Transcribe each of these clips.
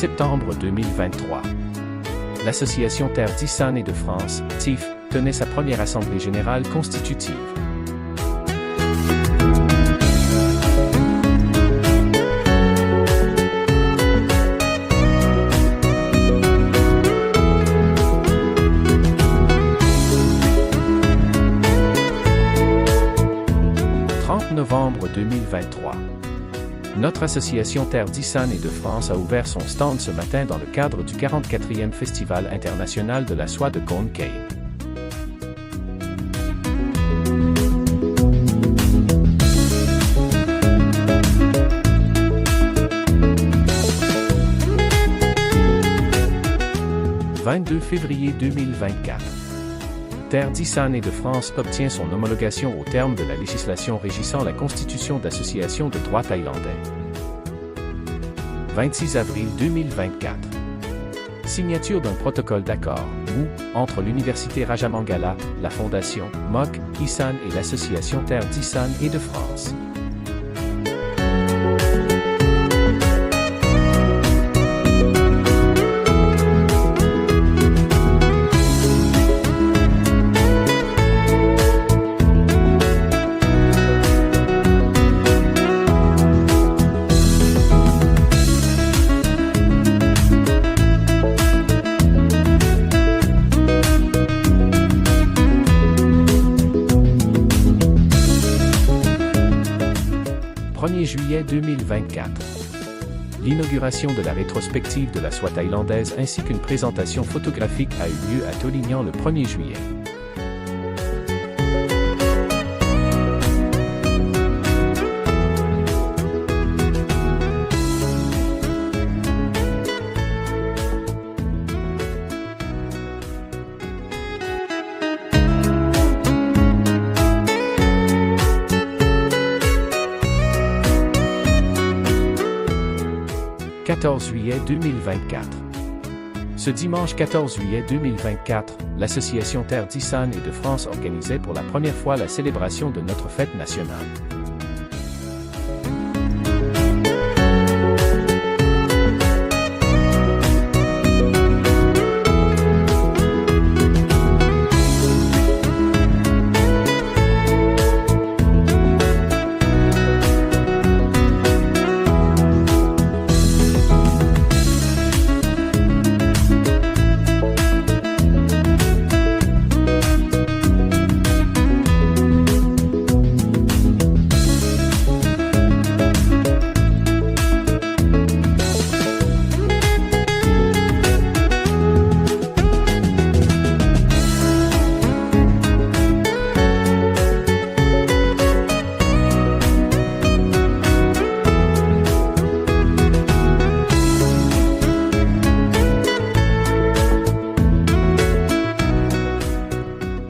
septembre 2023. L'Association Terre d'Issane et de France, TIF, tenait sa première assemblée générale constitutive. Novembre 2023. Notre association Terre d'Issane et de France a ouvert son stand ce matin dans le cadre du 44e Festival international de la soie de Cône Cay. « 22 février 2024. Terre d'Issane et de France obtient son homologation au terme de la législation régissant la constitution d'associations de droit thaïlandais. 26 avril 2024. Signature d'un protocole d'accord, entre l'Université Rajamangala, la Fondation MOC, Issane et l'Association Terre d'Issane et de France. « 1er juillet 2024. L'inauguration de la rétrospective de la soie thaïlandaise ainsi qu'une présentation photographique a eu lieu à Tolignan le 1er juillet. « 14 juillet 2024. Ce dimanche 14 juillet 2024, l'Association Terre d'Issane et de France organisait pour la première fois la célébration de notre fête nationale.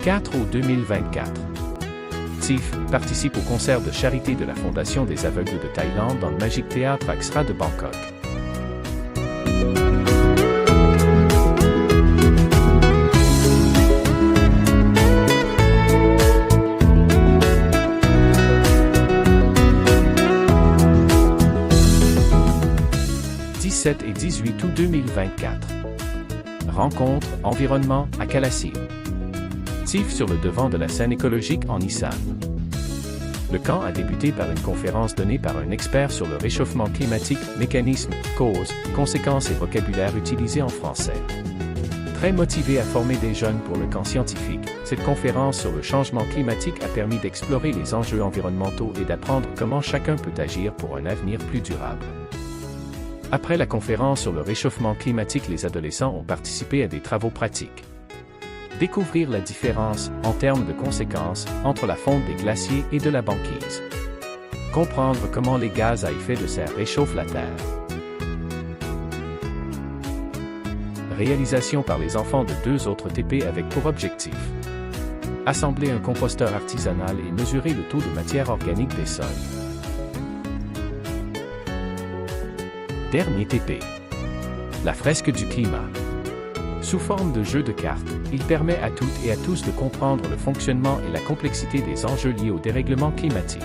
« 4 août 2024. TIF participe au concert de charité de la Fondation des aveugles de Thaïlande dans le Magic Théâtre Axra de Bangkok. « 17 et 18 août 2024. Rencontre environnement à Kalassim. TIF sur le devant de la scène écologique en Issane. Le camp a débuté par une conférence donnée par un expert sur le réchauffement climatique, mécanismes, causes, conséquences et vocabulaire utilisé en français. Très motivé à former des jeunes pour le camp scientifique, cette conférence sur le changement climatique a permis d'explorer les enjeux environnementaux et d'apprendre comment chacun peut agir pour un avenir plus durable. Après la conférence sur le réchauffement climatique, les adolescents ont participé à des travaux pratiques. Découvrir la différence, en termes de conséquences, entre la fonte des glaciers et de la banquise. Comprendre comment les gaz à effet de serre réchauffent la Terre. Réalisation par les enfants de 2 autres TP avec pour objectif assembler un composteur artisanal et mesurer le taux de matière organique des sols. Dernier TP. La fresque du climat. Sous forme de jeu de cartes, il permet à toutes et à tous de comprendre le fonctionnement et la complexité des enjeux liés au dérèglement climatique.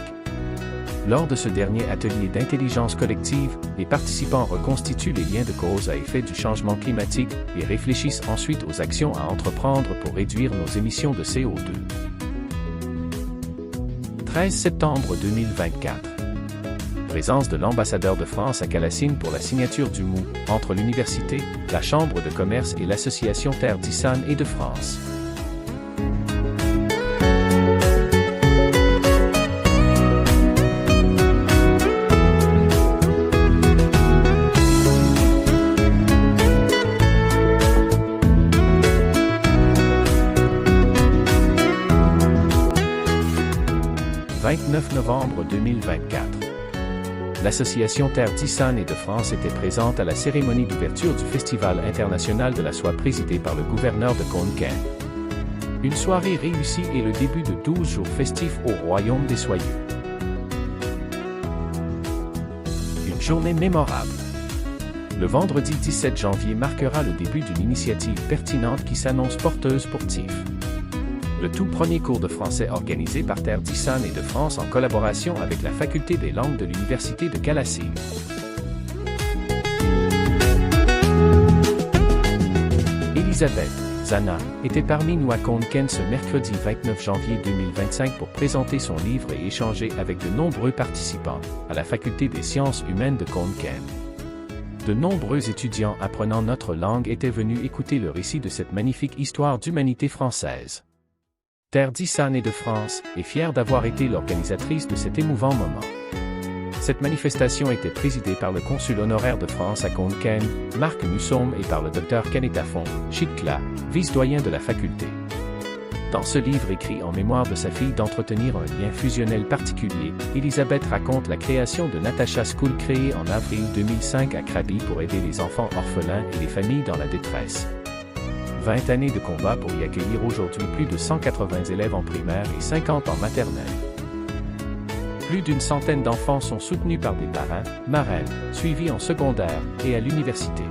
Lors de ce dernier atelier d'intelligence collective, les participants reconstituent les liens de cause à effet du changement climatique et réfléchissent ensuite aux actions à entreprendre pour réduire nos émissions de CO2. 13 septembre 2024. Présence de l'ambassadeur de France à Calassine pour la signature du MOU entre l'université, la Chambre de commerce et l'association Terre d'Issane et de France. « 29 novembre 2024. L'association Terre d'Issane et de France était présente à la cérémonie d'ouverture du Festival international de la soie présidé par le gouverneur de Khon Kaen. Une soirée réussie et le début de 12 jours festifs au Royaume des Soyeux. Une journée mémorable. Le vendredi 17 janvier marquera le début d'une initiative pertinente qui s'annonce porteuse pour TIF. Le tout premier cours de français organisé par Terre d'Issane et de France en collaboration avec la Faculté des langues de l'Université de Calassine. Elisabeth Zana était parmi nous à Khon Kaen ce mercredi 29 janvier 2025 pour présenter son livre et échanger avec de nombreux participants à la Faculté des sciences humaines de Khon Kaen. De nombreux étudiants apprenant notre langue étaient venus écouter le récit de cette magnifique histoire d'humanité française. Terre d'Issane et de France est fière d'avoir été l'organisatrice de cet émouvant moment. Cette manifestation était présidée par le consul honoraire de France à Khon Kaen, Marc Nussom, et par le Dr Kenetafon Chikla, vice-doyen de la faculté. Dans ce livre écrit en mémoire de sa fille d'entretenir un lien fusionnel particulier, Elisabeth raconte la création de Natasha School créée en avril 2005 à Krabi pour aider les enfants orphelins et les familles dans la détresse. 20 années de combat pour y accueillir aujourd'hui plus de 180 élèves en primaire et 50 en maternelle. Plus d'une centaine d'enfants sont soutenus par des parrains, marraines, suivis en secondaire et à l'université.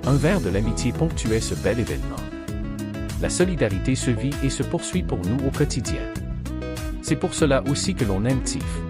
Un verre de l'amitié ponctuait ce bel événement. La solidarité se vit et se poursuit pour nous au quotidien. C'est pour cela aussi que l'on aime TIF.